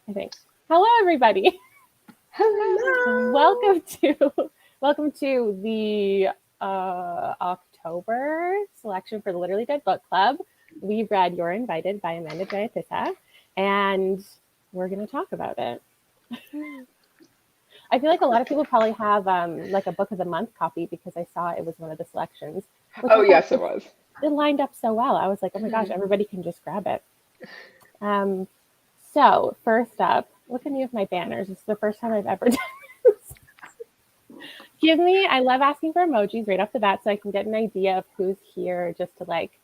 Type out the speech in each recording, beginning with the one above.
I think. Hello, everybody. Hello. Welcome to the October selection for the Literally Dead Book Club. We read You're Invited by Amanda Jayatissa, and we're going to talk about it. I feel like a lot of people probably have like a book of the month copy because I saw it was one of the selections. Oh, yes, it was. It lined up so well. I was like, oh my gosh, everybody can just grab it. So first up, look at me with my banners. It's the first time I've ever done this. I love asking for emojis right off the bat so I can get an idea of who's here just to like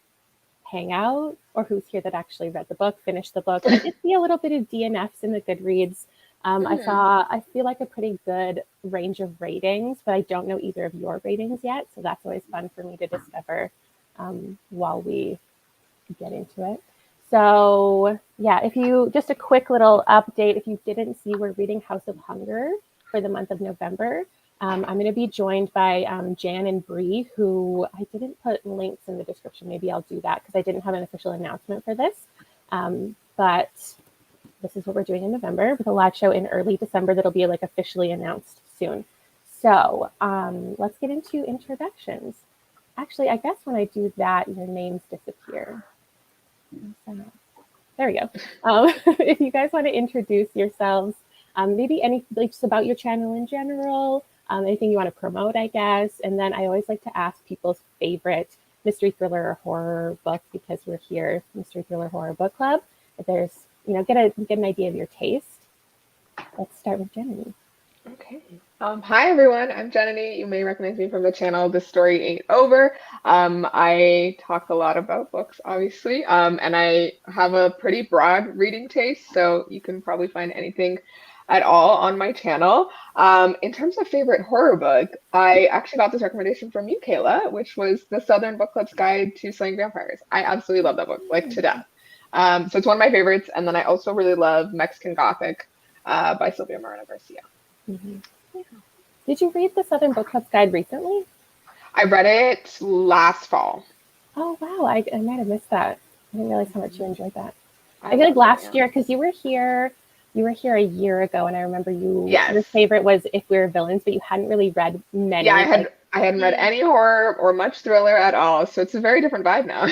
hang out or who's here that actually read the book, finished the book. I did see a little bit of DNFs in the Goodreads. I feel like a pretty good range of ratings, but I don't know either of your ratings yet. So that's always fun for me to discover while we get into it. So yeah, just a quick little update. If you didn't see, we're reading House of Hunger for the month of November. I'm going to be joined by Jan and Bree, who I didn't put links in the description. Maybe I'll do that because I didn't have an official announcement for this. But this is what we're doing in November with a live show in early December that'll be like officially announced soon. So let's get into introductions. Actually, I guess when I do that, your names disappear. There we go. If you guys want to introduce yourselves, maybe just about your channel in general, anything you want to promote, I guess. And then I always like to ask people's favorite mystery thriller or horror book because we're here, Mystery Thriller Horror Book Club. If there's, get an idea of your taste. Let's start with Jenny. Okay. Hi, everyone. I'm Jenny. You may recognize me from the channel This Story Ain't Over. I talk a lot about books, obviously, and I have a pretty broad reading taste, so you can probably find anything at all on my channel. In terms of favorite horror book, I actually got this recommendation from you, Kayla, which was the Southern Book Club's Guide to Slaying Vampires. I absolutely love that book, like to death. So it's one of my favorites, and then I also really love Mexican Gothic by Sylvia Moreno Garcia. Mm-hmm. Yeah. Did you read the Southern Book Club's Guide recently? I read it last fall. Oh, wow. I might have missed that. I didn't realize how much you enjoyed that. I feel like last year, because you were here a year ago, and I remember your favorite was If We Were Villains, but you hadn't really read many. Yeah, I hadn't read any horror or much thriller at all, so it's a very different vibe now.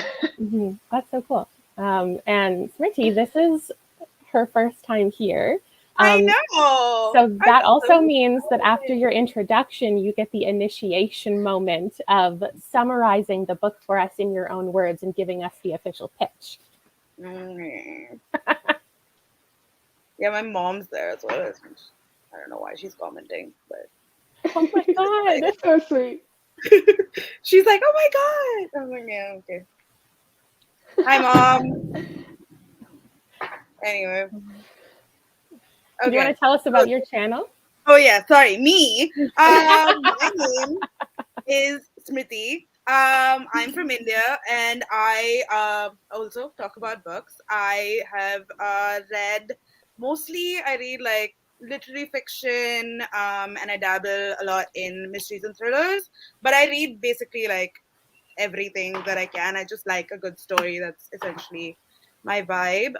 That's so cool. And Smriti, this is her first time here. I know. So that also means that after your introduction, you get the initiation moment of summarizing the book for us in your own words and giving us the official pitch. Yeah, my mom's there as well. I don't know why she's commenting, but oh my god, that's so sweet. She's like, oh my god. I'm like, yeah, okay. Hi, Mom. Anyway. Okay. Do you want to tell us about your channel? Oh yeah, sorry, me. My name is Smriti. I'm from India, and I also talk about books. I have read I read like literary fiction, and I dabble a lot in mysteries and thrillers. But I read basically like everything that I can. I just like a good story. That's essentially my vibe.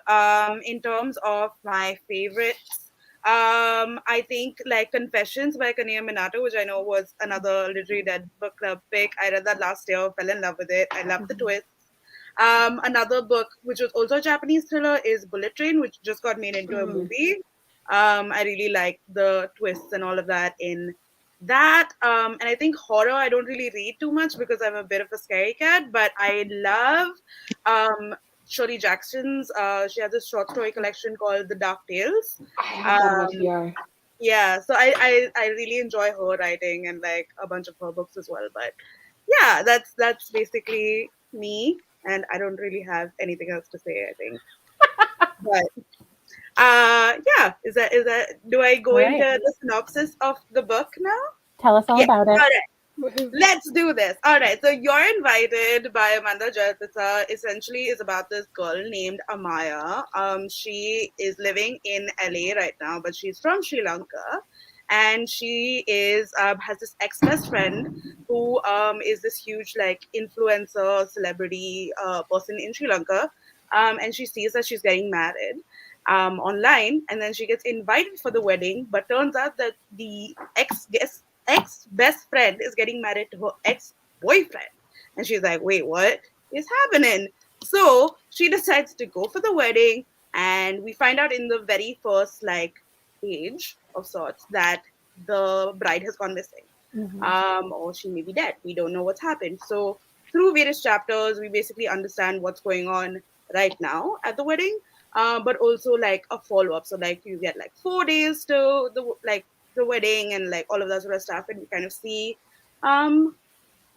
In terms of my favorites, I think like Confessions by Kania Minato, which I know was another Literary Dead Book Club pick. I read that last year, fell in love with it. I loved the twist. Another book, which was also a Japanese thriller, is Bullet Train, which just got made into a movie. I really like the twists and all of that in that. And I think horror, I don't really read too much because I'm a bit of a scary cat, but I love Shirley Jackson's, she has this short story collection called The Dark Tales. I have that yeah, so I really enjoy her writing and like a bunch of her books as well. But yeah, that's basically me, and I don't really have anything else to say, I think. But yeah, is that do I go into the synopsis of the book now? Tell us all about it. All right. Let's do this. All right. So You're Invited by Amanda Jayatissa essentially is about this girl named Amaya. She is living in LA right now, but she's from Sri Lanka. And she has this ex-best friend who is this huge like influencer, celebrity person in Sri Lanka. And she sees that she's getting married. online, and then she gets invited for the wedding, but turns out that the ex best friend is getting married to her ex boyfriend, and she's like, wait, what is happening? So she decides to go for the wedding, and we find out in the very first like page of sorts that the bride has gone missing, or she may be dead. We don't know what's happened. So through various chapters, we basically understand what's going on right now at the wedding, but also like a follow up. So like you get like 4 days to the wedding and like all of that sort of stuff, and we kind of see um,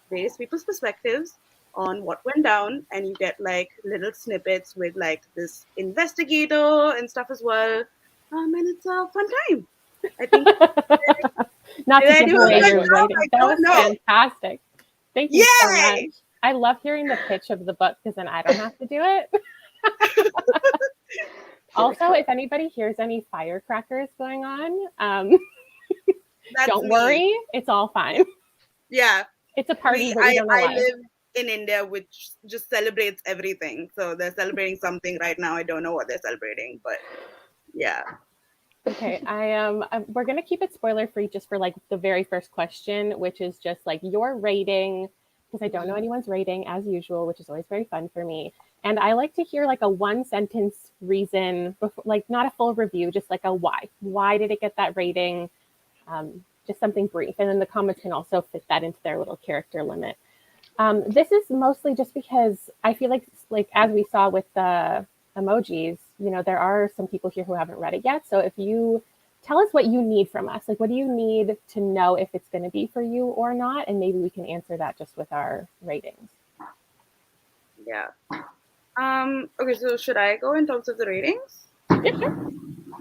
various people's perspectives on what went down, and you get like little snippets with like this investigator and stuff as well, and it's a fun time. I think. Not Did to I give do a away good your job? writing. I That don't was know. fantastic. Thank you so much. Yay! I love hearing the pitch of the book because then I don't have to do it. Also, if anybody hears any firecrackers going on, That's don't me. worry. It's all fine. Yeah. It's a party, but we don't know I why. live in India, which just celebrates everything. So they're celebrating something right now. I don't know what they're celebrating, but yeah. Okay, we're gonna keep it spoiler free just for like the very first question, which is just like your rating, because I don't know anyone's rating as usual, which is always very fun for me. And I like to hear like a one sentence reason, before, like not a full review, just like a why. Why did it get that rating? Just something brief, and then the comments can also fit that into their little character limit. This is mostly just because I feel like as we saw with the emojis, you know, there are some people here who haven't read it yet. So if you tell us what you need from us, like what do you need to know if it's going to be for you or not, and maybe we can answer that just with our ratings. Yeah. Okay, so should I go in terms of the ratings? Yeah, sure.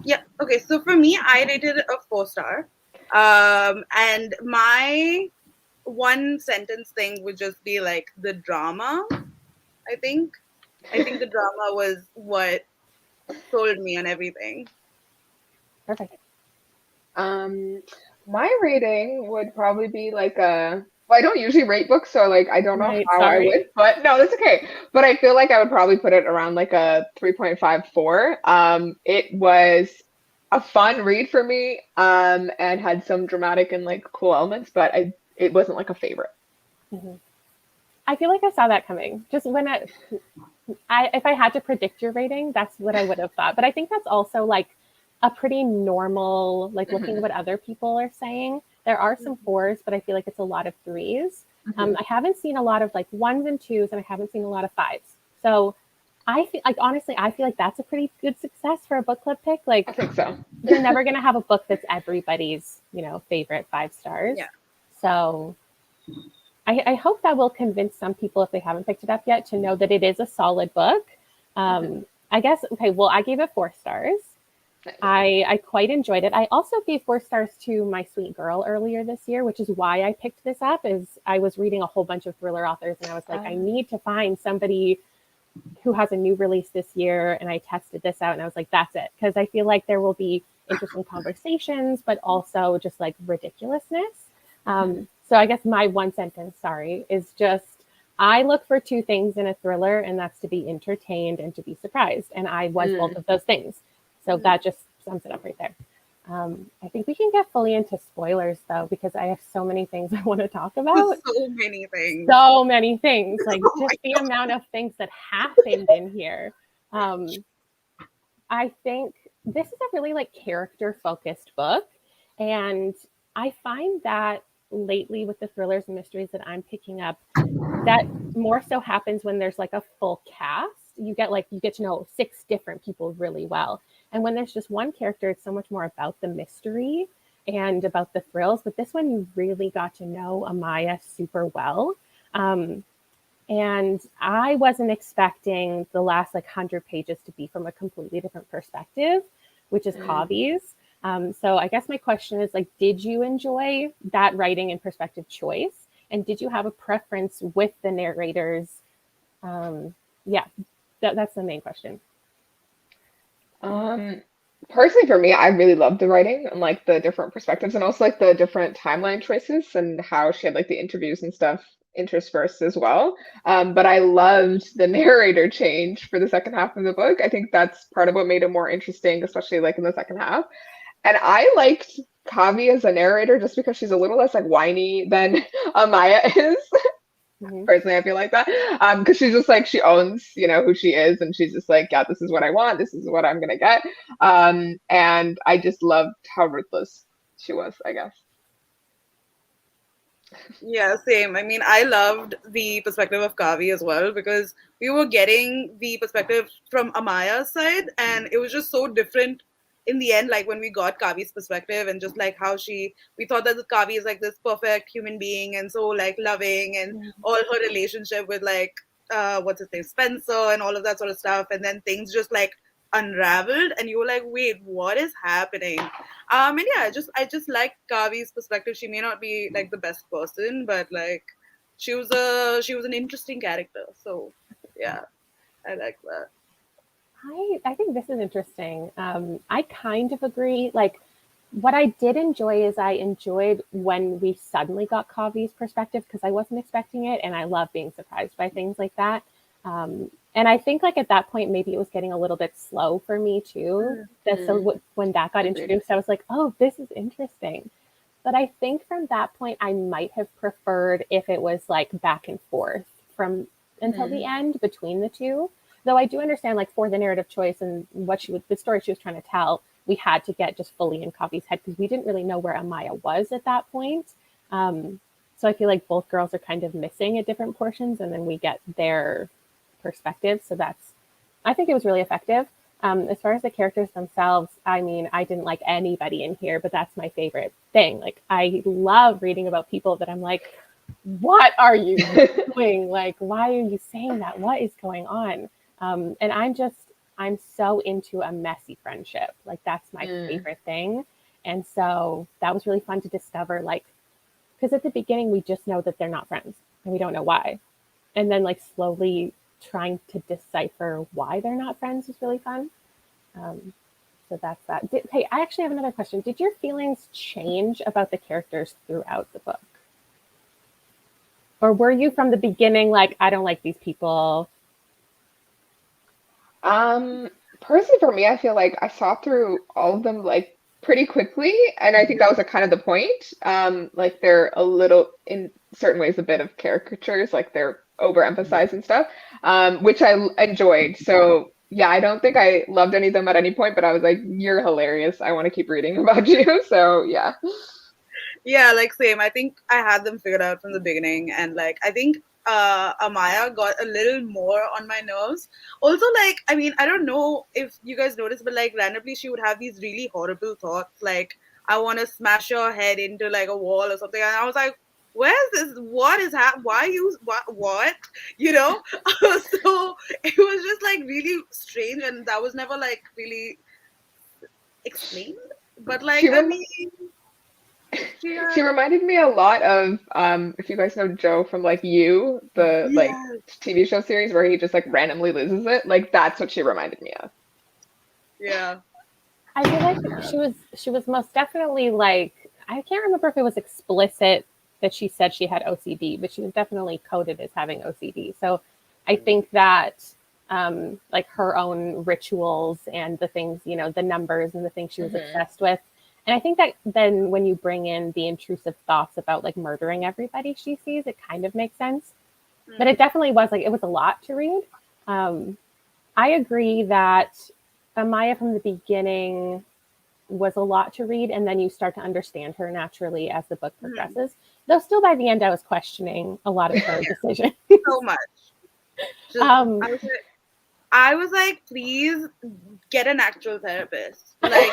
Yeah. Okay, so for me, I rated it a 4-star. And my one sentence thing would just be like the drama. I think the drama was what sold me on everything. Perfect. My rating would probably be like a. Well, I don't usually rate books, so like I don't know Right, how I sorry. would, but no, that's okay. But I feel like I would probably put it around like a 3.54. It was a fun read for me, and had some dramatic and like cool elements, but it wasn't like a favorite. I feel like I saw that coming. Just when if I had to predict your rating, that's what I would have thought. But I think that's also like a pretty normal, like looking at what other people are saying. There are some 4s, but I feel like it's a lot of 3s. I haven't seen a lot of like 1s and 2s, and I haven't seen a lot of 5s. So I feel like, honestly, I feel like that's a pretty good success for a book club pick. I Like think so. you're never going to have a book that's everybody's, you know, favorite 5 stars. Yeah. So I hope that will convince some people, if they haven't picked it up yet, to know that it is a solid book. I guess, okay, well, I gave it 4 stars. I quite enjoyed it. I also gave 4 stars to My Sweet Girl earlier this year, which is why I picked this up, is I was reading a whole bunch of thriller authors, and I was like, I need to find somebody who has a new release this year. And I tested this out, and I was like, that's it. Because I feel like there will be interesting conversations, but also just like ridiculousness. So I guess my one sentence, sorry, is just I look for 2 things in a thriller, and that's to be entertained and to be surprised. And I was both of those things. So that just sums it up right there. I think we can get fully into spoilers, though, because I have so many things I want to talk about. So many things. So many things. Like just the amount of things that happened in here. I think this is a really like character-focused book. And I find that lately with the thrillers and mysteries that I'm picking up, that more so happens when there's like a full cast. You get to know 6 different people really well. And when there's just one character, it's so much more about the mystery and about the thrills. But this one, you really got to know Amaya super well. And I wasn't expecting the last like 100 pages to be from a completely different perspective, which is Kavi's. So I guess my question is like, did you enjoy that writing and perspective choice? And did you have a preference with the narrators? Yeah, that's the main question. Personally, for me, I really loved the writing and like the different perspectives, and also like the different timeline choices and how she had like the interviews and stuff interspersed as well. But I loved the narrator change for the second half of the book. I think that's part of what made it more interesting, especially like in the second half. And I liked Kavi as a narrator just because she's a little less like whiny than Amaya is. Mhm. Personally, I feel like that. Because she's just like she owns, who she is, and she's just like, yeah, this is what I want, this is what I'm gonna get. And I just loved how ruthless she was, I guess. Yeah, same. I mean, I loved the perspective of Kavi as well because we were getting the perspective from Amaya's side, and it was just so different in the end. Like when we got Kavi's perspective, and just like how we thought that Kavi is like this perfect human being and so like loving, and Mhm. all her relationship with like what's his name, Spencer, and all of that sort of stuff, and then things just like unraveled, and you were like, wait, what is happening? And yeah, I just like Kavi's perspective. She may not be like the best person, but like she was an interesting character. So yeah, I like that. I think this is interesting. I kind of agree. Like, what I did enjoy is I enjoyed when we suddenly got Kavi's perspective because I wasn't expecting it, and I love being surprised by things like that. And I think like at that point maybe it was getting a little bit slow for me too. So when that got Agreed. introduced, I was like, oh, this is interesting. But I think from that point I might have preferred if it was like back and forth from until the end between the two. Though I do understand, like for the narrative choice and the story she was trying to tell, we had to get just fully in Kavi's head because we didn't really know where Amaya was at that point. So I feel like both girls are kind of missing at different portions, and then we get their perspective. So I think it was really effective. As far as the characters themselves, I mean, I didn't like anybody in here, but that's my favorite thing. Like, I love reading about people that I'm like, what are you doing? Like, why are you saying that? What is going on? And I'm so into a messy friendship. Like, that's my favorite thing. And so that was really fun to discover, like, because at the beginning, we just know that they're not friends and we don't know why. And then, like, slowly trying to decipher why they're not friends was really fun. So that's that. Hey, I actually have another question. Did your feelings change about the characters throughout the book? Or were you from the beginning like, I don't like these people? Um, Personally for me, I feel like I saw through all of them like pretty quickly, and I think that was a kind of the point. Like they're a little, in certain ways, a bit of caricatures, like they're overemphasized and stuff, which enjoyed. So yeah, I don't think I loved any of them at any point, but I was like, you're hilarious. I want to keep reading about you. So yeah. Yeah, like same. I think I had them figured out from the beginning, and like I think Amaya got a little more on my nerves. Also, like I mean, I don't know if you guys noticed, but like randomly she would have these really horrible thoughts, like I want to smash your head into like a wall or something, and I was like, "Where's this? What is happening? Why you what?" You know. So it was just like really strange, and that was never like really explained. But like She I rem mean, she she had. reminded me a lot of if you guys know Joe from like You, the like Yeah, TV show series where he just like randomly loses it. Like that's what she reminded me of. yeah. I feel like she was most definitely like, I can't remember if it was explicit that she said she had OCD, but she was definitely coded as having OCD. So I think that like her own rituals and the things, the numbers and the things she was obsessed with. And I think that then when you bring in the intrusive thoughts about like murdering everybody she sees, it kind of makes sense. But it definitely was like, it was a lot to read. Um, I agree that Amaya from the beginning was a lot to read, and then you start to understand her naturally as the book progresses. Though still by the end, I was questioning a lot of her decisions. So much. Just um, I was like, please get an actual therapist. Like,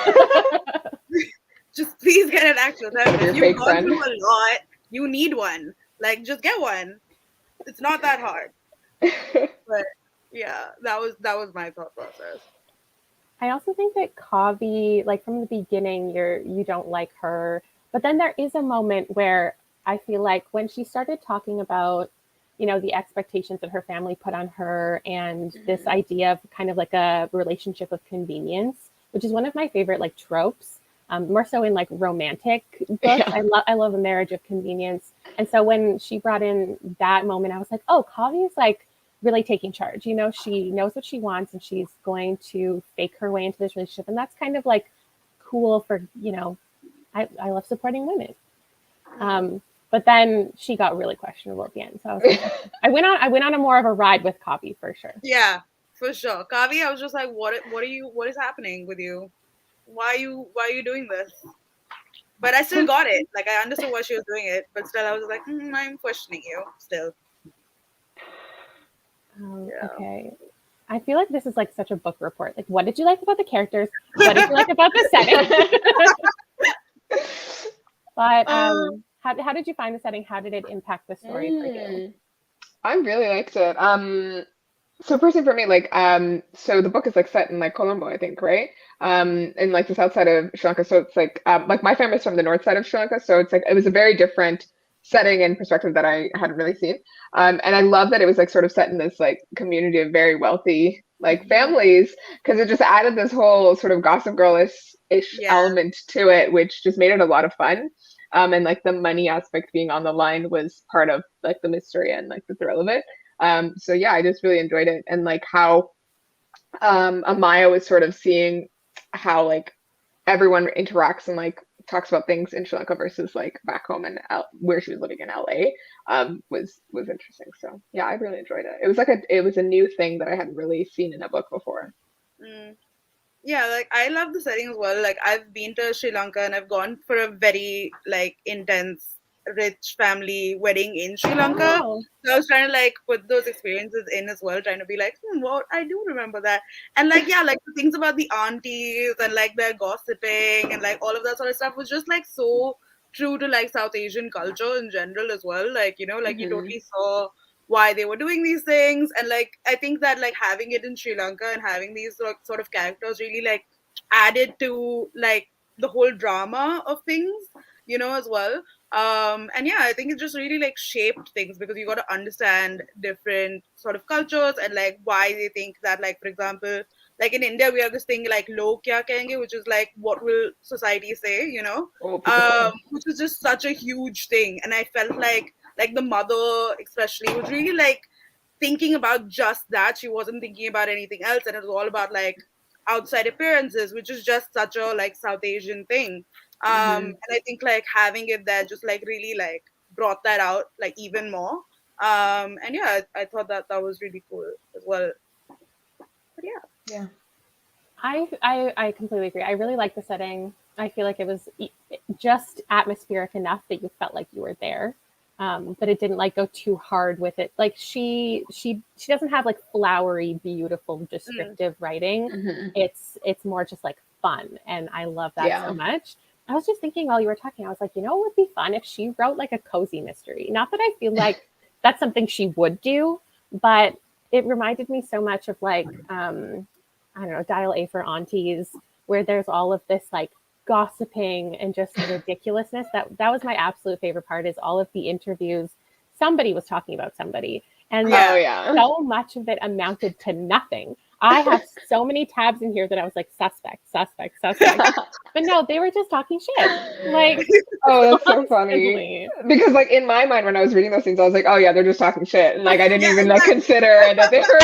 just please get an actual therapist. Your You've fake gone friend. through a lot. You need one. Like, just get one. It's not that hard. But yeah, that was my thought process. I also think that Kavi, like from the beginning, you don't like her, but then there is a moment where I feel like when she started talking about, the expectations that her family put on her, and this idea of kind of like a relationship of convenience, which is one of my favorite like tropes. more so in like romantic books. Yeah. I love A Marriage of Convenience. And so when she brought in that moment, I was like, oh, Kavi is like really taking charge. You know, she knows what she wants and she's going to fake her way into this relationship. And that's kind of like cool for, you know, I love supporting women. But then she got really questionable at the end. So I was like, I went on a more of a ride with Kavi for sure. Yeah, for sure. Kavi, I was just like, what is happening with you? Why are you doing this? But I still got it. Like I understood why she was doing it, but still I was like, I'm questioning you still. Yeah. Okay. I feel like this is like such a book report. Like, what did you like about the characters? What did you like about the setting? But how did you find the setting? How did it impact the story for you? I really liked it. So personally for me, like, so the book is like set in like Colombo, I think, right? In like the south side of Sri Lanka. So it's like my family's from the north side of Sri Lanka, so it's like it was a very different setting and perspective that I hadn't really seen. And I love that it was like sort of set in this like community of very wealthy like families, because it just added this whole sort of Gossip Girl-ish Yeah. element to it, which just made it a lot of fun. And like the money aspect being on the line was part of like the mystery and like the thrill of it. So yeah, I just really enjoyed it, and like how Amaya was sort of seeing how like everyone interacts and like talks about things in Sri Lanka versus like back home and where she was living in LA, was interesting. So yeah, I really enjoyed it. It was a new thing that I hadn't really seen in a book before. Mm. Yeah, like I love the setting as well. Like I've been to Sri Lanka and I've gone for a very like intense, rich family wedding in Sri Lanka. Oh, So I was trying to like put those experiences in as well, trying to be like, what I do remember that. And like yeah, like the things about the aunties and like their gossiping and like all of that sort of stuff was just like so true to like South Asian culture in general as well. Like, you know, like you Hmm. totally saw why they were doing these things, and like I think that like having it in Sri Lanka and having these like, sort of characters really like added to like the whole drama of things, you know, as well. And yeah, I think it just really like shaped things because you got to understand different sort of cultures and like why they think that, like for example, like in India we have this thing like log kya kahenge, which is like what will society say, you know. Oh, people say. Which is just such a huge thing, and I felt like the mother especially was really like thinking about just that. She wasn't thinking about anything else, and it was all about like outside appearances, which is just such a like South Asian thing. Hmm. And I think like having it there just like really like brought that out like even more. And yeah, I thought that that was really cool as well. But yeah. Yeah. I completely agree. I really like the setting. I feel like it was just atmospheric enough that you felt like you were there, but it didn't like go too hard with it. Like she doesn't have like flowery, beautiful, descriptive writing. Hmm. It's more just like fun, and I love that so Yeah. much. I was just thinking while you were talking, I was like, you know, it would be fun if she wrote like a cozy mystery. Not that I feel like that's something she would do, but it reminded me so much of like I don't know, Dial A for Aunties, where there's all of this like gossiping and just ridiculousness. That was my absolute favorite part, is all of the interviews. Somebody was talking about somebody, and Oh Yeah. yeah. so much of it amounted to nothing. I have so many tabs in here that I was like, suspect, suspect, suspect. But no, they were just talking shit. Like, Oh, that's so funny. constantly. Because like in my mind when I was reading those things, I was like, oh yeah, they're just talking shit. And like I didn't Yeah, even like exactly. consider that they were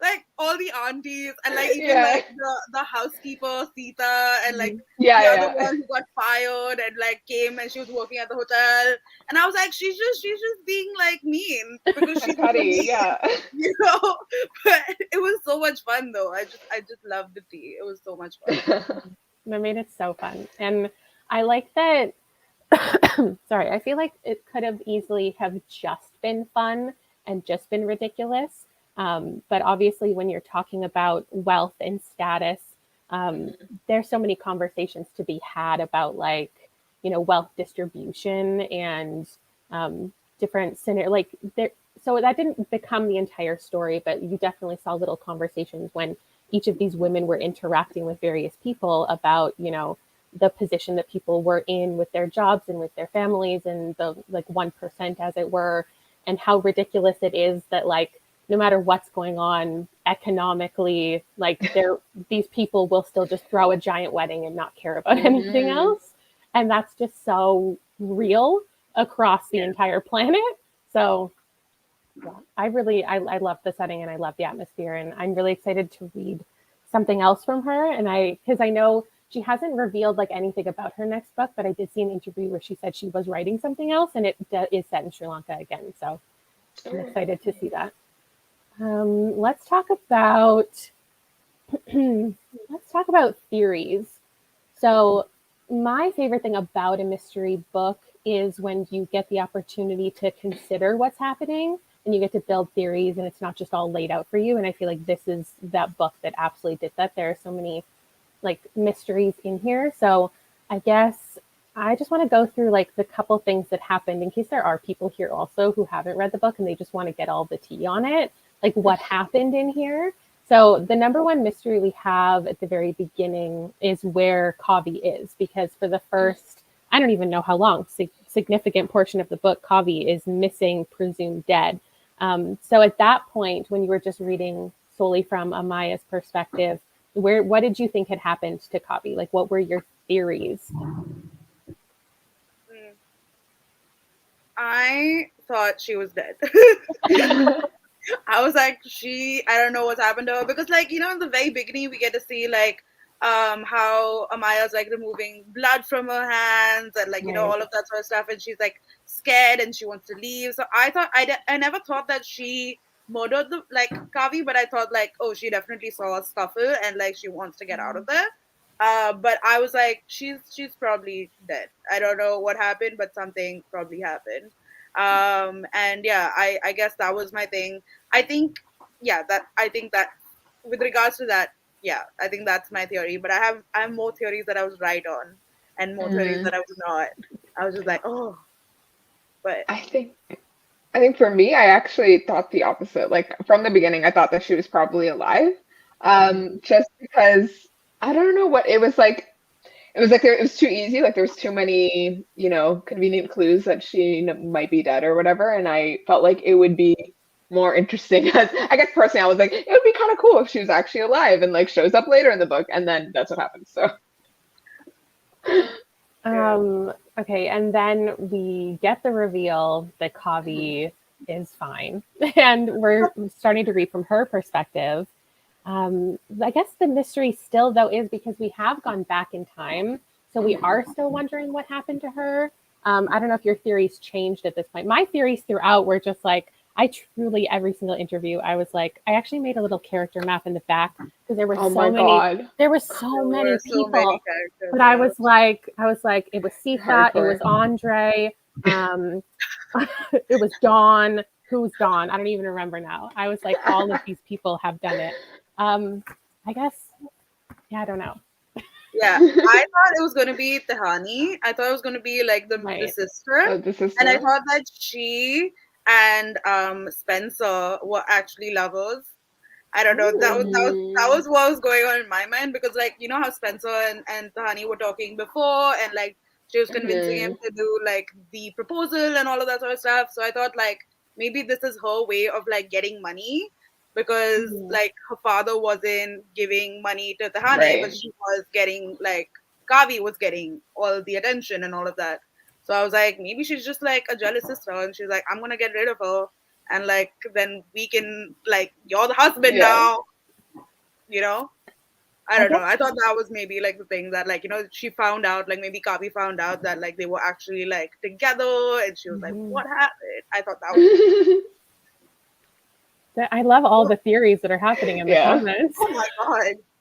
Like all the aunties and like even yeah. like the housekeeper Sita and like Yeah, the other yeah, one who got fired and like came and she was working at the hotel, and I was like, she's just being like mean because yeah. she's Cuddy, mean, yeah. you know. But it was so much fun though. I just loved the tea. It was so much fun. That made it so fun. And I like that. Sorry, I feel like it could have easily have just been fun and just been ridiculous. But obviously, when you're talking about wealth and status, um, there's so many conversations to be had about like, you know, wealth distribution and different scenario. Like there, so that didn't become the entire story, but you definitely saw little conversations when each of these women were interacting with various people about, you know, the position that people were in with their jobs and with their families and the like 1%, as it were, and how ridiculous it is that like no matter what's going on economically, like these people will still just throw a giant wedding and not care about anything else. And that's just so real across the entire planet. So yeah, I love the setting and I love the atmosphere, and I'm really excited to read something else from her. And because I know she hasn't revealed like anything about her next book, but I did see an interview where she said she was writing something else, and it is set in Sri Lanka again. So I'm excited to see that. Let's talk about theories. So my favorite thing about a mystery book is when you get the opportunity to consider what's happening and you get to build theories, and it's not just all laid out for you. And I feel like this is that book that absolutely did that. There are so many like mysteries in here. So I guess I just want to go through like the couple things that happened in case there are people here also who haven't read the book and they just want to get all the tea on it, like what happened in here. So the number one mystery we have at the very beginning is where Kavi is, because for the first, I don't even know how long, significant portion of the book, Kavi is missing, presumed dead. So at that point, when you were just reading solely from Amaya's perspective, what did you think had happened to Kavi? Like, what were your theories? I thought she was dead. I was like, I don't know what's happened to her, because like, in the very beginning we get to see like how Amaya's like removing blood from her hands and like, all of that sort of stuff, and she's like scared and she wants to leave. So I thought I never thought that she murdered the like Kavi, but I thought like, oh, she definitely saw a scuffle and like she wants to get out of there. But I was like, she's probably dead. I don't know what happened, but something probably happened. And yeah, I guess that was my thing. I think that with regards to that, yeah, I think that's my theory. But I have more theories that I was right on and more theories that I was not. I was just like, oh, but I think for me, I actually thought the opposite. Like from the beginning, I thought that she was probably alive. Just because I don't know what it was like. It was like it was too easy. Like there was too many, convenient clues that she might be dead or whatever. And I felt like it would be more interesting. As I guess personally, I was like, it would be kind of cool if she was actually alive and like shows up later in the book. And then that's what happens. So. Okay, and then we get the reveal that Kavi is fine, and we're starting to read from her perspective. I guess the mystery still, though, is because we have gone back in time, so we are still wondering what happened to her. I don't know if your theories changed at this point. My theories throughout were just like, I truly, every single interview, I was like, I actually made a little character map in the back because there were there were so many people. But I was like, it was Sita, it was Andre, it was Dawn. Who's Dawn? I don't even remember now. I was like, all of these people have done it. I guess, yeah, I don't know. Yeah, I thought it was going to be Tahani. I thought it was going to be like the sister. Oh, the sister. And I thought that she and Spencer were actually lovers. I don't know. That was what was going on in my mind, because like, how Spencer and Tahani were talking before, and like she was convincing him to do like the proposal and all of that sort of stuff. So I thought like maybe this is her way of like getting money, because like her father wasn't giving money to Tahani, but she was getting like Kavi was getting all the attention and all of that. So I was like, maybe she's just like a jealous sister, and she's like, I'm gonna get rid of her, and like then we can like, you're the husband now. I don't know. I thought that was maybe like the thing that like, she found out, like maybe Kavi found out that like they were actually like together, and she was like, what happened? I thought that was I love all the theories that are happening in the comments. Oh my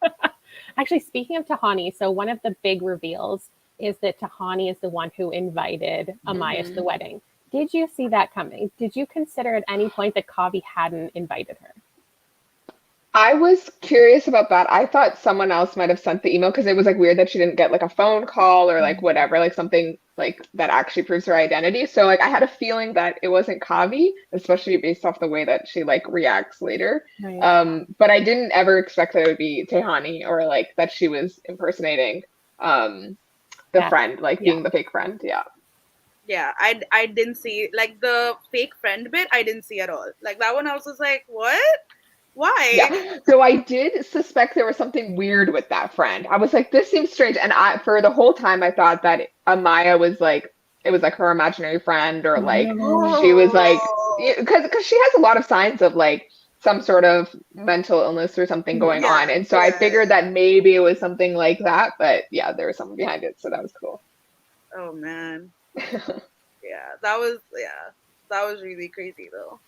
God. Actually, speaking of Tahani, so one of the big reveals is that Tahani is the one who invited Amaya to the wedding. Did you see that coming? Did you consider at any point that Kavi hadn't invited her? I was curious about that. I thought someone else might have sent the email, because it was like weird that she didn't get like a phone call or like whatever, like something like that actually proves her identity. So like I had a feeling that it wasn't Kavi, especially based off the way that she like reacts later. But I didn't ever expect that it would be Tehani, or like that she was impersonating the friend, like being the fake friend. Yeah, I didn't see like the fake friend bit. I didn't see at all. Like that one, I was just like, what? Why? Yeah. So I did suspect there was something weird with that friend. I was like, this seems strange. And for the whole time I thought that Amaya was like, it was like her imaginary friend, or like she was like, Oh, because she has a lot of signs of like some sort of mental illness or something going yeah, on. And so I yeah. figured that maybe it was something like that, but yeah, there was something behind it. So that was cool. Oh man, yeah, that was really crazy though.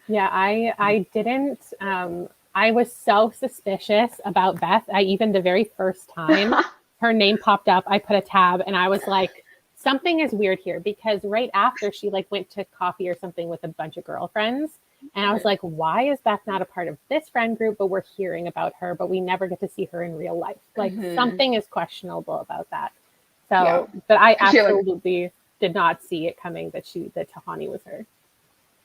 Yeah, I didn't. I was so suspicious about Beth. Even the very first time her name popped up, I put a tab and I was like, something is weird here, because right after she like went to coffee or something with a bunch of girlfriends, and I was like, why is Beth not a part of this friend group? But we're hearing about her, but we never get to see her in real life. Like something is questionable about that. Yeah. So, but I She like, absolutely did not see it coming that Tahani was her.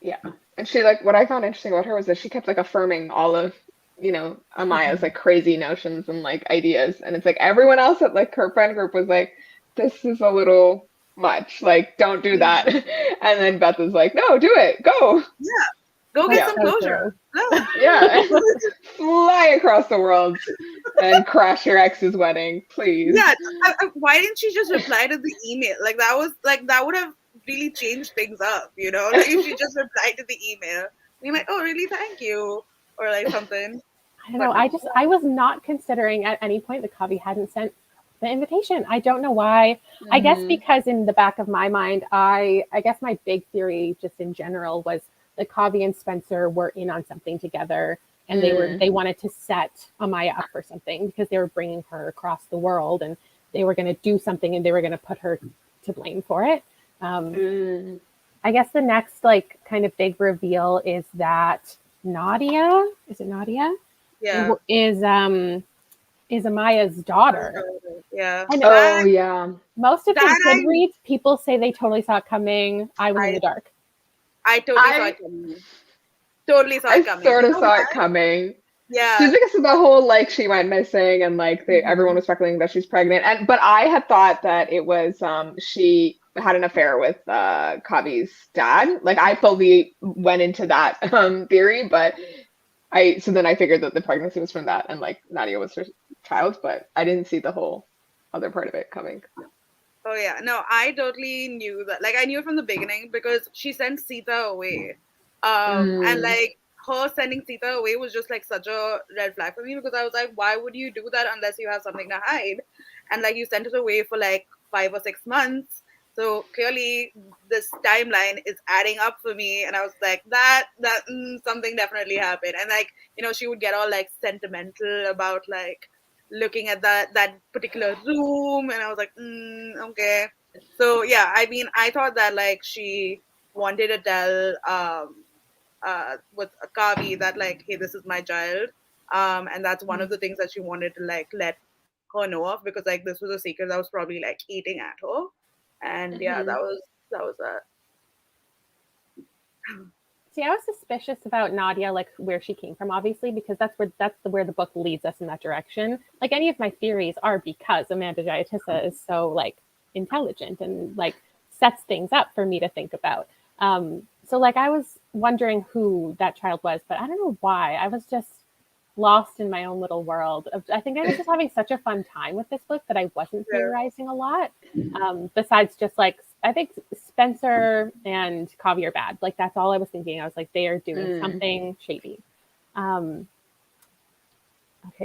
yeah. And she like, what I found interesting about her was that she kept like affirming all of, Amaya's like crazy notions and like ideas. And it's like everyone else at like her friend group was like, this is a little much. Like, don't do that. And then Beth was like, no, do it. Go. Yeah, go That's get some so closure. No. Yeah. Fly across the world and crash your ex's wedding, please. Yeah, why didn't she just reply to the email? Like that would have really changed things up, you know? Like if she just replied to the email, being like, "Oh, really? Thank you," or like something. I don't know. I was not considering at any point that Kavi hadn't sent the invitation. I don't know why. I guess because in the back of my mind, I guess my big theory just in general was that Kavi and Spencer were in on something together, and they wanted to set Amaya up for something because they were bringing her across the world, and they were going to do something, and they were going to put her to blame for it. I guess the next like kind of big reveal is that Nadia, is it Nadia? Yeah. Is Amaya's daughter. Yeah. And Oh yeah. most of the Goodreads people say they totally saw it coming. I was in the dark. I totally saw it coming. Totally saw it coming. I sort of saw it coming. Yeah. Just because of the whole like she went missing and like everyone was speculating that she's pregnant, but I had thought that it was she had an affair with Kavi's dad. Like I fully went into that theory, but so then I figured that the pregnancy was from that and like Nadia was her child, but I didn't see the whole other part of it coming. Oh yeah, no, I totally knew that. Like I knew from the beginning because she sent Sita away, and like her sending Sita away was just like such a red flag for me because I was like, why would you do that unless you have something to hide? And like you sent it away for like 5 or 6 months, so clearly this timeline is adding up for me, and I was like, that something definitely happened, and like she would get all like sentimental about like looking at that particular room, and I was like, okay. So yeah, I mean, I thought that like she wanted to tell with Kavi that like, hey, this is my child, and that's one of the things that she wanted to like let her know of because like this was a secret that was probably like eating at her, and yeah, that was that. See, I was suspicious about Nadia, like where she came from, obviously, because that's where the book leads us in that direction. Like any of my theories are because Amanda Giatissa is so like intelligent and like sets things up for me to think about. So like I was wondering who that child was, but I don't know why. I was just lost in my own little world. I think I was just having such a fun time with this book that I wasn't theorizing a lot. Besides just like, I think Spencer and Kavi are bad. Like that's all I was thinking. I was like, they are doing something shady. Okay,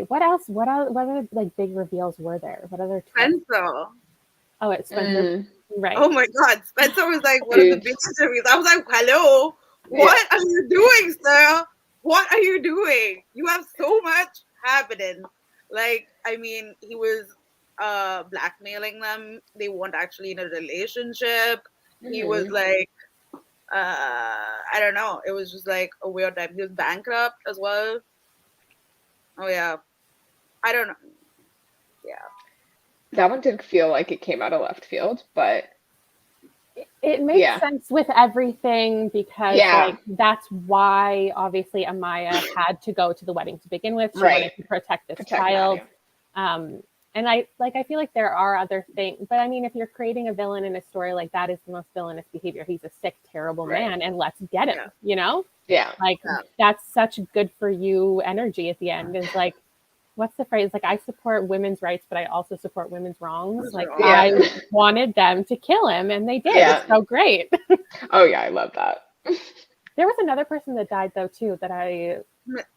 what else? What other like big reveals were there? What other twists? Spencer. Oh, it's Spencer. Right. Oh my God, Spencer was like one of the biggest reveals. I was like, hello, what are you doing, sir? What are you doing? You have so much happening. Like, I mean, he was blackmailing them. They weren't actually in a relationship. He was like, I don't know. It was just like a weird time. He was bankrupt as well. Oh yeah. I don't know. Yeah. That one didn't feel like it came out of left field, but it makes sense with everything because like that's why obviously Amaya had to go to the wedding to begin with. She wanted to protect this child. And I feel like there are other things, but I mean, if you're creating a villain in a story, like that is the most villainous behavior. He's a sick, terrible man, and let's get him, you know? Yeah. Like that's such good for you energy at the end is like, what's the phrase? Like, I support women's rights, but I also support women's wrongs. Like I wanted them to kill him and they did. Yeah. It's so great. Oh yeah, I love that. There was another person that died though too that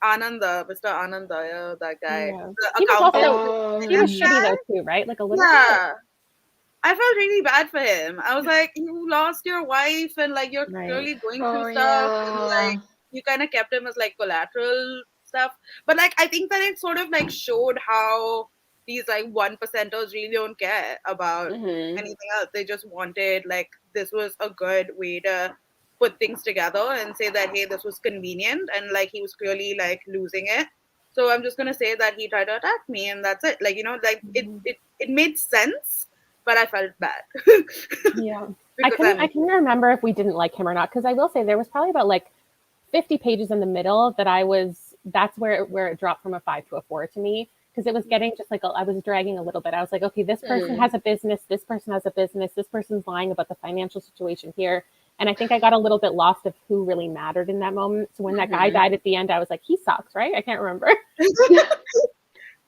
Ananda, Mr. Ananda, that guy. Yeah. He was shitty though too, right? Like a little bit. I felt really bad for him. I was like, you lost your wife and like you're clearly going through stuff and like you kind of kept him as like collateral stuff. But like I think that it sort of like showed how these like 1%ers really don't care about anything else. They just wanted like this was a good way to put things together and say that hey, this was convenient, and like he was clearly like losing it. So I'm just gonna say that he tried to attack me and that's it. Like, you know, like it made sense, but I felt bad. Yeah. I couldn't remember if we didn't like him or not, because I will say there was probably about like 50 pages in the middle that that's where it dropped from a 5 to a 4 to me, because it was getting just like I was dragging a little bit. I was like, okay, this person has a business, this person has a business, this person's lying about the financial situation here. And I think I got a little bit lost of who really mattered in that moment. So when that guy died at the end, I was like, he sucks, right? I can't remember.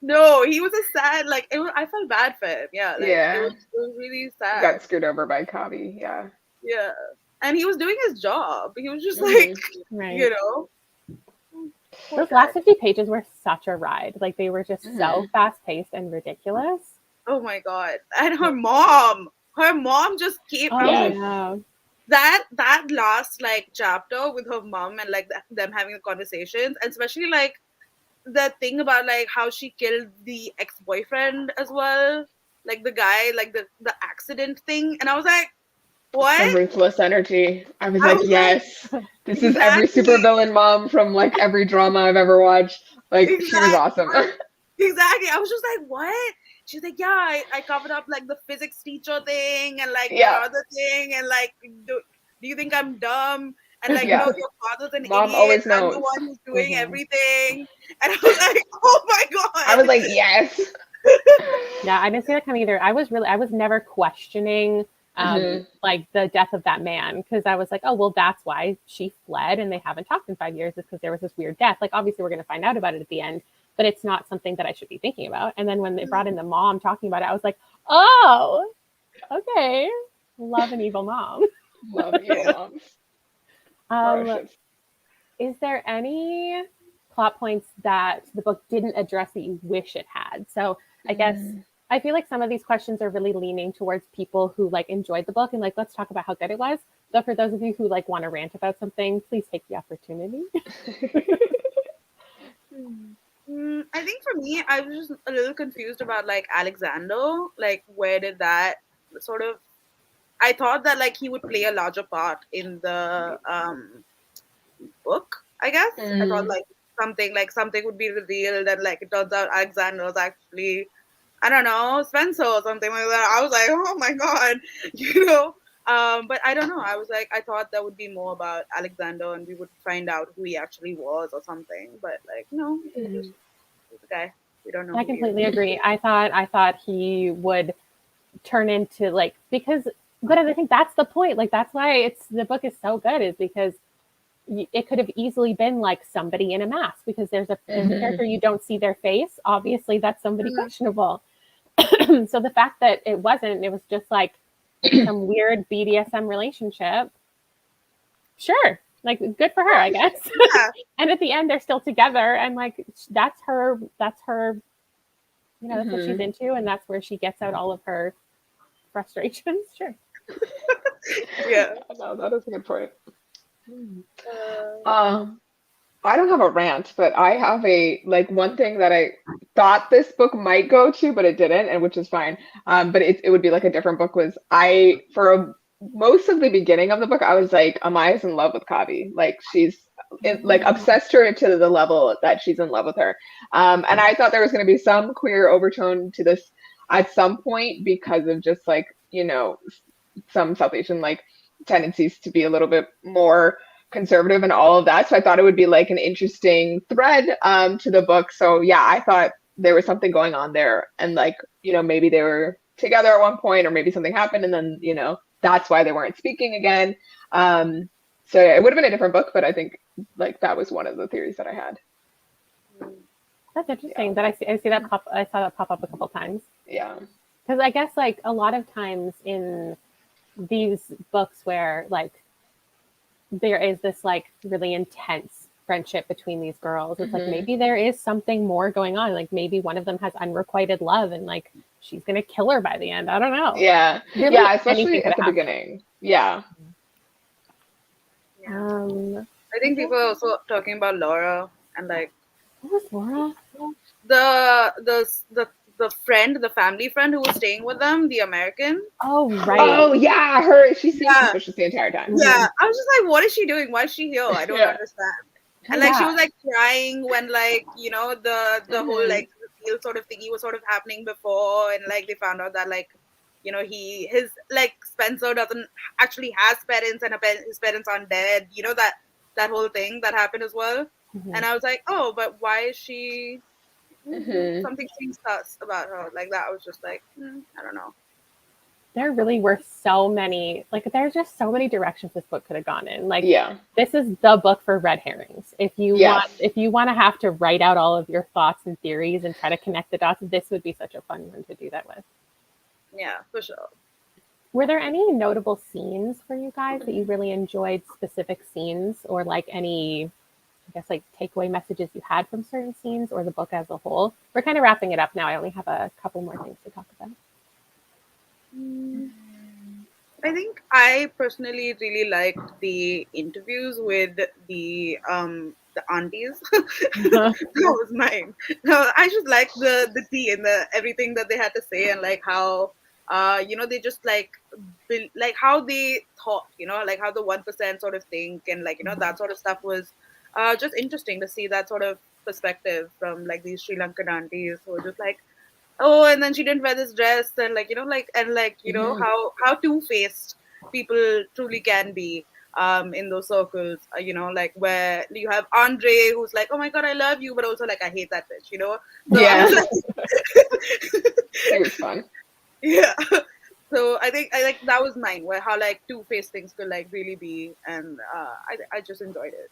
No, he was a sad, like, I felt bad for him. Yeah. Like, it was really sad. He got screwed over by Kavi. Yeah. Yeah. And he was doing his job. He was just like, you know. Those last 50 pages were such a ride. Like, they were just so fast-paced and ridiculous. Oh, my God. And her mom just came out. That last like chapter with her mom and like them having the conversations, and especially like the thing about like how she killed the ex-boyfriend as well, like the guy, like the accident thing, and I was like, what? The ruthless energy. I was like, yes, this is every supervillain mom from like every drama I've ever watched. Like she was awesome. Exactly. I was just like, what? She's like, yeah, I covered up like the physics teacher thing and like the other thing, and like, do you think I'm dumb? And like, no, your father's an Mom idiot. Always knows. I'm the one who's doing everything. And I was like, oh my God. I was like, yes. Yeah, I didn't see that coming either. I was never questioning like the death of that man, because I was like, oh, well, that's why she fled and they haven't talked in 5 years, is because there was this weird death. Like, obviously we're going to find out about it at the end, but it's not something that I should be thinking about. And then when they brought in the mom talking about it, I was like, oh, okay. Love an evil mom. Love evil moms. Is there any plot points that the book didn't address that you wish it had? So I guess I feel like some of these questions are really leaning towards people who like enjoyed the book and like, let's talk about how good it was. So for those of you who like want to rant about something, please take the opportunity. I think for me, I was just a little confused about like Alexander. Like, where did that sort of? I thought that like he would play a larger part in the book. I guess I thought like something would be revealed, and like it turns out Alexander was actually, I don't know, Spencer or something like that. I was like, oh my God, you know. But I don't know. I was like, I thought there would be more about Alexander and we would find out who he actually was or something. But like, no, he's a guy. We don't know. I completely agree. I thought he would turn into like, but I think that's the point. Like, that's why the book is so good, is because it could have easily been like somebody in a mask, because there's a character you don't see their face. Obviously, that's somebody questionable. So the fact that it was just like some weird BDSM relationship. Sure. Like, good for her, I guess. Yeah. And at the end, they're still together. And like, that's her, you know, that's what she's into. And that's where she gets out all of her frustrations. Sure. Yeah. No, that is a good point. I don't have a rant, but I have one thing that I thought this book might go to, but it didn't, and which is fine. But it would be like a different book. Most of the beginning of the book, I was like, Amaya's in love with Kavi. Like, she's obsessed her to the level that she's in love with her. And I thought there was going to be some queer overtone to this at some point, because of just like, you know, some South Asian like tendencies to be a little bit more conservative and all of that. So I thought it would be like an interesting thread to the book. So yeah, I thought there was something going on there, and like, maybe they were together at one point, or maybe something happened, and then, that's why they weren't speaking again. So yeah, it would have been a different book, but I think like that was one of the theories that I had. That's interesting. That I see that pop. I saw that pop up a couple times. Yeah. Because I guess like a lot of times in these books where like there is this like really intense friendship between these girls, it's like maybe there is something more going on. Like maybe one of them has unrequited love and like she's gonna kill her by the end. I don't know. Yeah. Really, Yeah, especially at the happen. beginning. Yeah. I think people are also talking about Laura and like what was Laura? The friend, the family friend who was staying with them, the American. Oh right. Oh yeah, she seemed suspicious the entire time. Yeah, I was just like, what is she doing? Why is she here? I don't understand. And like she was like crying when like the whole like reveal sort of thingy was sort of happening before, and like they found out that like his like Spencer doesn't actually has parents, and his parents aren't dead. That whole thing that happened as well. And I was like, oh, but why is she? Something seems sus about her. Like that, I was just like, I don't know. There really were so many, like there's just so many directions this book could have gone in. Like, this is the book for red herrings. If you want to have to write out all of your thoughts and theories and try to connect the dots, this would be such a fun one to do that with. Yeah, for sure. Were there any notable scenes for you guys that you really enjoyed, specific scenes, or like any, I guess, like takeaway messages you had from certain scenes or the book as a whole? We're kind of wrapping it up now. I only have a couple more things to talk about. I think I personally really liked the interviews with the aunties. That was mine. No, I just liked the tea and the everything that they had to say, and like how they just like how they thought, like how the 1% sort of think, and like that sort of stuff was just interesting to see that sort of perspective from like these Sri Lankan aunties who were just like, oh, and then she didn't wear this dress, and like how two-faced people truly can be in those circles, like where you have Andre who's like, oh my god, I love you, but also like I hate that bitch, so it was fun. Yeah. So I think that was mine, where how like two-faced things could like really be, and I just enjoyed it.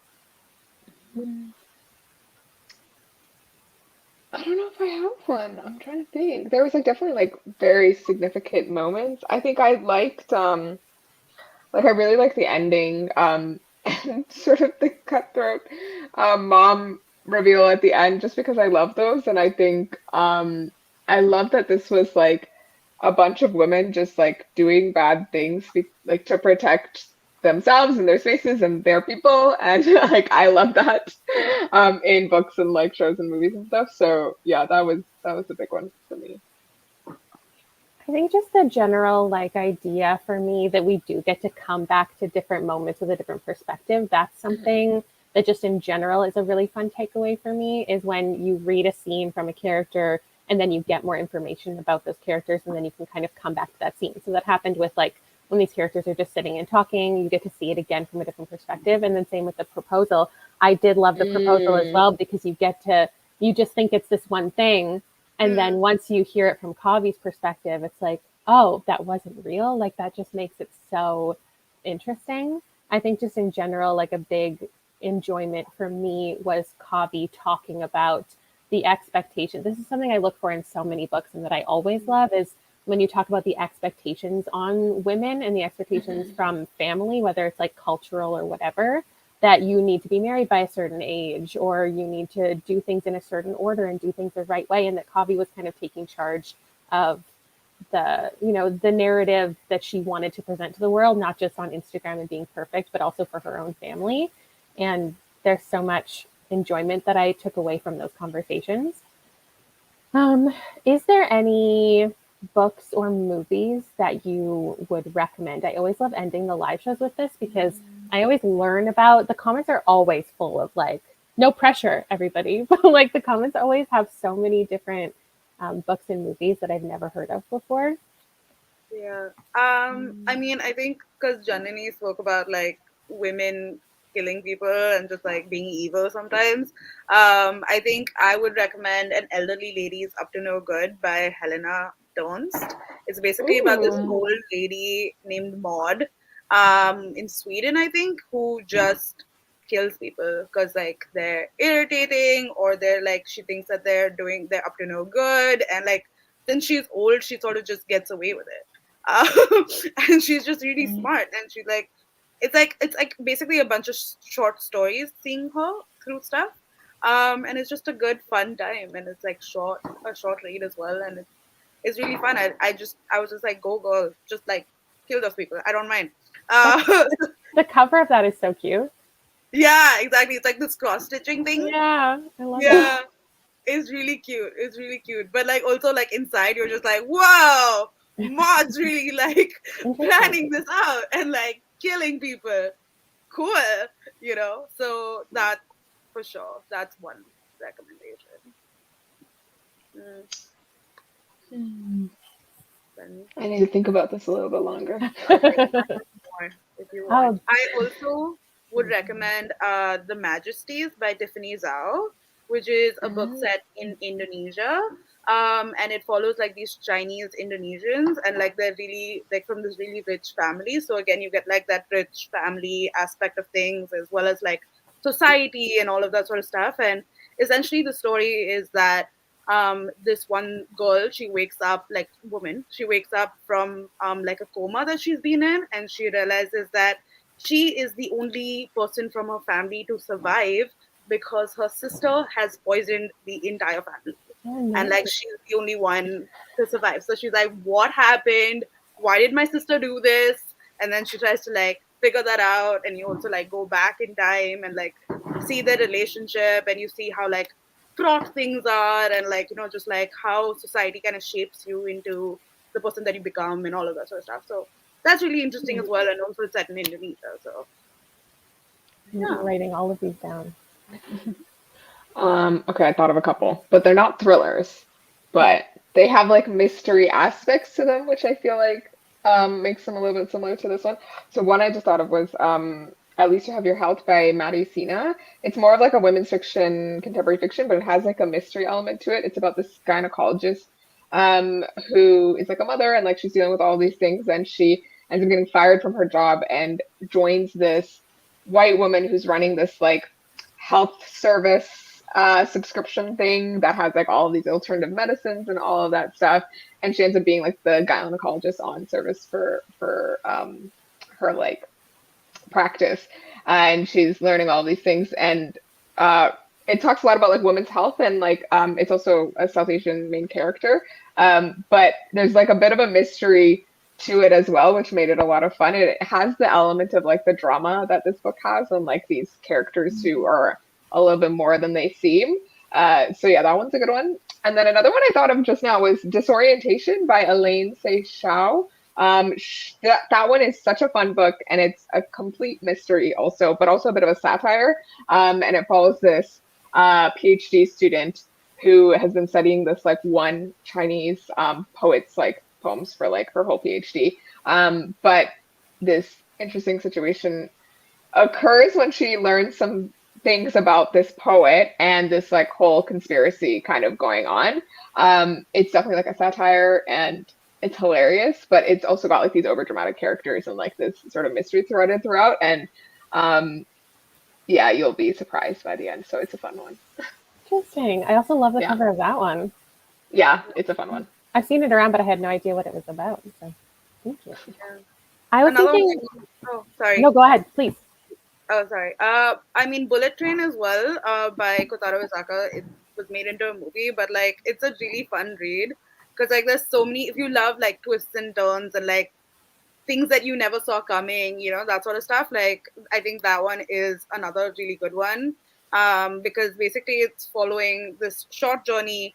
I don't know if I have one. I'm trying to think. There was like definitely like very significant moments. I think I liked like I really liked the ending, and sort of the cutthroat mom reveal at the end, just because I love those, and I think I love that this was like a bunch of women just like doing bad things like to protect themselves and their spaces and their people, and like I love that in books and like shows and movies and stuff. So yeah, that was a big one for me. I think just the general like idea for me that we do get to come back to different moments with a different perspective. That's something that just in general is a really fun takeaway for me, is when you read a scene from a character and then you get more information about those characters, and then you can kind of come back to that scene. So that happened with like when these characters are just sitting and talking, you get to see it again from a different perspective. And then same with the proposal. I did love the proposal as well, because you just think it's this one thing. And then once you hear it from Kavi's perspective, it's like, oh, that wasn't real. Like that just makes it so interesting. I think just in general, like a big enjoyment for me was Kavi talking about the expectation. This is something I look for in so many books, and that I always love, is when you talk about the expectations on women and the expectations from family, whether it's like cultural or whatever, that you need to be married by a certain age, or you need to do things in a certain order and do things the right way. And that Kavi was kind of taking charge of the narrative that she wanted to present to the world, not just on Instagram and being perfect, but also for her own family. And there's so much enjoyment that I took away from those conversations. Is there any books or movies that you would recommend? I always love ending the live shows with this, because I always learn about, the comments are always full of like, no pressure, everybody. But like the comments always have so many different books and movies that I've never heard of before. Yeah. I mean, I think because Janani spoke about like women killing people and just like being evil sometimes. I think I would recommend An Elderly Lady's Up to No Good by Helena Ernst. It's basically about this Ooh. old lady named Maud in Sweden, I think, who just kills people because like they're irritating or they're like she thinks that they're up to no good, and like since she's old she sort of just gets away with it. And she's just really smart, and she's like it's like basically a bunch of short stories seeing her through stuff. And it's just a good fun time, and it's like a short read as well, and it's really fun. I was just like, go girl, just like kill those people, I don't mind. The cover of that is so cute. Yeah, exactly. It's like this cross stitching thing. Yeah, I love it. Yeah, it's really cute. It's really cute. But like also like inside you're just like, wow, Maud's really like planning this out and like killing people. Cool, you know? So that for sure. That's one recommendation. I need to think about this a little bit longer. More if you want. Oh. I also would recommend The Majesties by Tiffany Zhao, which is a book set in Indonesia. And it follows like these Chinese Indonesians, and like they're really like from this really rich family. So again, you get like that rich family aspect of things as well as like society and all of that sort of stuff. And essentially, the story is that this one girl, she wakes up from like a coma that she's been in, and she realizes that she is the only person from her family to survive because her sister has poisoned the entire family. And like she's the only one to survive. So she's like, what happened? Why did my sister do this? And then she tries to like figure that out. And you also like go back in time and like see their relationship, and you see how like fraught things are, and like, you know, just like how society kind of shapes you into the person that you become and all of that sort of stuff. So that's really interesting as well. And also it's set in Indonesia. So I'm writing all of these down. Okay, I thought of a couple, but they're not thrillers, but they have like mystery aspects to them, which I feel like makes them a little bit similar to this one. So one I just thought of was At Least You Have Your Health by Maddie Sina. It's more of like a women's fiction, contemporary fiction, but it has like a mystery element to it. It's about this gynecologist who is like a mother, and like she's dealing with all these things, and she ends up getting fired from her job and joins this white woman who's running this like health service subscription thing that has like all of these alternative medicines and all of that stuff. And she ends up being like the gynecologist on service for her like practice, and she's learning all these things. And it talks a lot about like women's health, and like it's also a South Asian main character, but there's like a bit of a mystery to it as well, which made it a lot of fun. It has the element of like the drama that this book has, and like these characters who are a little bit more than they seem. So yeah, that one's a good one. And then another one I thought of just now was Disorientation by Elaine Seychau. That one is such a fun book, and it's a complete mystery also, but also a bit of a satire. And it follows this PhD student who has been studying this like one Chinese poet's like poems for like her whole PhD. But this interesting situation occurs when she learns some things about this poet and this like whole conspiracy kind of going on. It's definitely like a satire, and it's hilarious, but it's also got like these over dramatic characters and like this sort of mystery threaded throughout. And yeah, you'll be surprised by the end. So it's a fun one. Interesting. I also love the cover of that one. Yeah, it's a fun one. I've seen it around, but I had no idea what it was about. So thank you. yeah. I was Another thinking. one, oh, sorry. No, go ahead, please. Oh, sorry. I mean, Bullet Train as well, by Kotaro Isaka. It was made into a movie, but like, it's a really fun read because like, there's so many. If you love like twists and turns and like things that you never saw coming, you know, that sort of stuff. Like, I think that one is another really good one, because basically it's following this short journey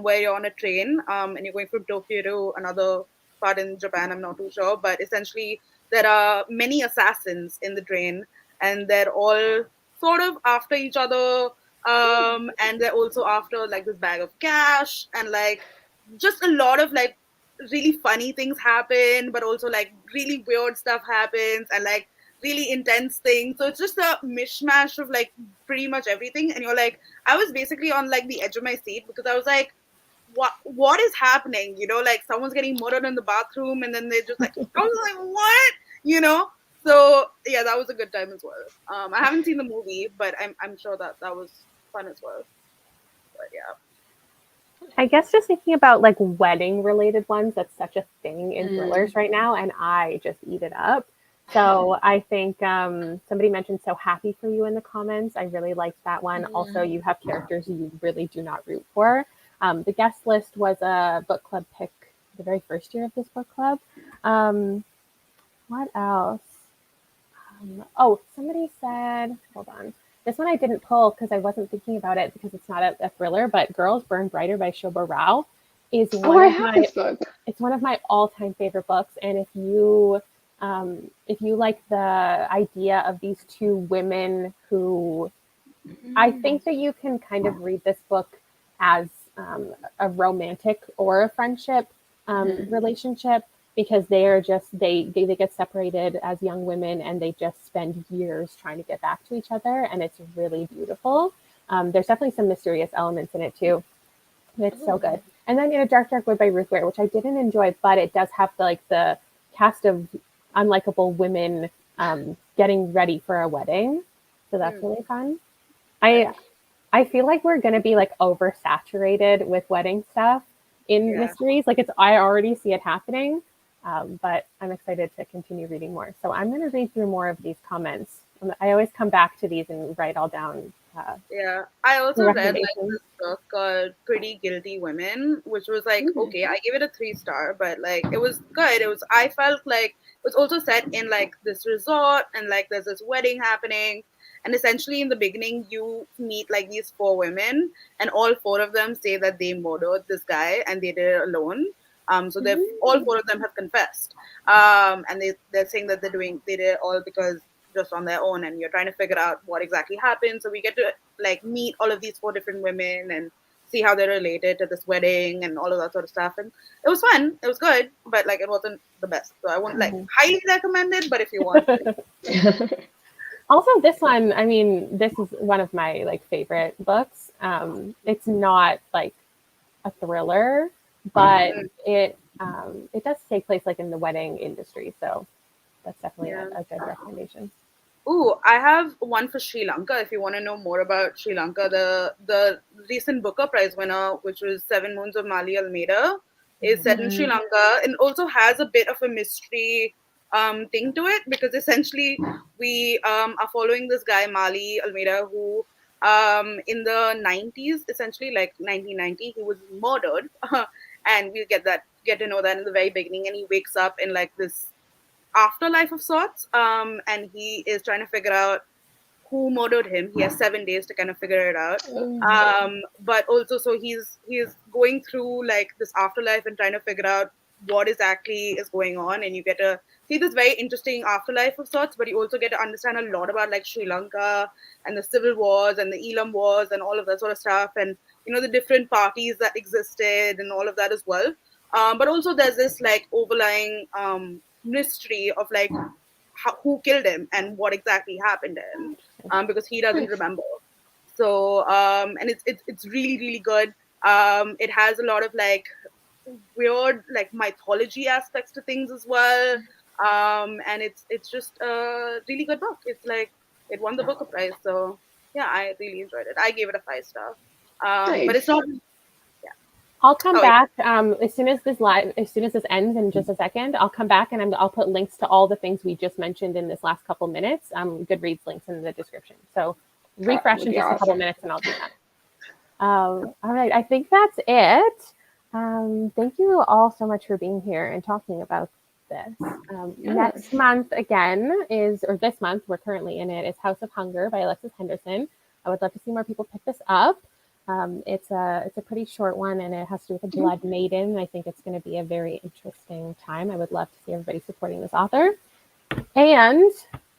where you're on a train and you're going from Tokyo to another part in Japan. I'm not too sure, but essentially there are many assassins in the train, and they're all sort of after each other, and they're also after like this bag of cash, and like just a lot of like really funny things happen, but also like really weird stuff happens, and like really intense thing. So it's just a mishmash of like pretty much everything. And you're like, I was basically on like the edge of my seat because I was like, what is happening? You know, like someone's getting murdered in the bathroom, and then they're just like, I was like, what? You know. So yeah, that was a good time as well. I haven't seen the movie, but I'm sure that was fun as well. But yeah. I guess just thinking about like wedding related ones, that's such a thing in thrillers right now, and I just eat it up. So I think somebody mentioned So Happy for You in the comments. I really liked that one. Also, you have characters you really do not root for. The guest list was a book club pick the very first year of this book club. What else? Oh, somebody said, hold on. This one I didn't pull because I wasn't thinking about it because it's not a thriller, but Girls Burn Brighter by Shobha Rao is I have this book. it's one of my all-time favorite books. And if you like the idea of these two women who, I think that you can kind of read this book as a romantic or a friendship relationship, because they are just they get separated as young women and they just spend years trying to get back to each other, and it's really beautiful. There's definitely some mysterious elements in it too. It's so good. And then Dark Wood by Ruth Ware, which I didn't enjoy, but it does have the cast of unlikable women getting ready for a wedding, so that's really fun. I feel like we're gonna be like oversaturated with wedding stuff in mysteries. Like I already see it happening, but I'm excited to continue reading more. So I'm gonna read through more of these comments. I always come back to these and write all down. I also read like this book called Pretty Guilty Women, which was like, okay, I gave it a 3-star, but like it was good. I felt like it was also set in like this resort, and like there's this wedding happening. And essentially in the beginning, you meet like these 4 women, and all 4 of them say that they murdered this guy and they did it alone. So they've all 4 of them have confessed. And they're saying that they did it all because just on their own, and you're trying to figure out what exactly happened. So we get to like meet all of these 4 different women and see how they're related to this wedding and all of that sort of stuff. And it was fun. It was good, but like it wasn't the best. So I wouldn't like highly recommend it, but if you want to. Also, this one, I mean, this is one of my like favorite books. It's not like a thriller, but it does take place like in the wedding industry, so that's definitely a good recommendation. Ooh, I have one for Sri Lanka. If you want to know more about Sri Lanka, the recent Booker Prize winner, which was 7 Moons of Mali Almeida, is set in Sri Lanka, and also has a bit of a mystery thing to it, because essentially we are following this guy Mali Almeida who in the 90s, essentially like 1990, he was murdered, and we get to know that in the very beginning, and he wakes up in like this afterlife of sorts, and he is trying to figure out who murdered him. He has 7 days to kind of figure it out. But also, so he's going through like this afterlife and trying to figure out what exactly is going on, and you get to see this very interesting afterlife of sorts, but you also get to understand a lot about like Sri Lanka and the civil wars and the Elam wars and all of that sort of stuff, and the different parties that existed and all of that as well. But also there's this like overlying mystery of like who killed him and what exactly happened to him, because he doesn't remember. So and it's really really good. It has a lot of like weird like mythology aspects to things as well, and it's just a really good book. It's like it won the Booker Prize, so yeah, I really enjoyed it. I gave it a 5-star, but it's not. I'll come back as soon as this ends in just a second. I'll come back and I'll put links to all the things we just mentioned in this last couple minutes. Goodreads links in the description. So refresh in just a couple minutes and I'll do that. All right, I think that's it. Thank you all so much for being here and talking about this. Next month again this month, we're currently in it, is House of Hunger by Alexis Henderson. I would love to see more people pick this up. It's a pretty short one, and it has to do with a blood maiden. I think it's going to be a very interesting time. I would love to see everybody supporting this author. And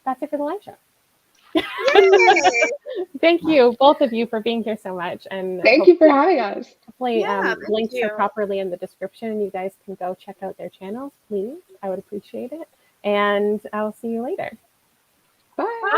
that's it for the live show. Thank you, both of you, for being here so much. And thank you for having us. Hopefully, links are properly in the description, and you guys can go check out their channels, please. I would appreciate it. And I'll see you later. Bye.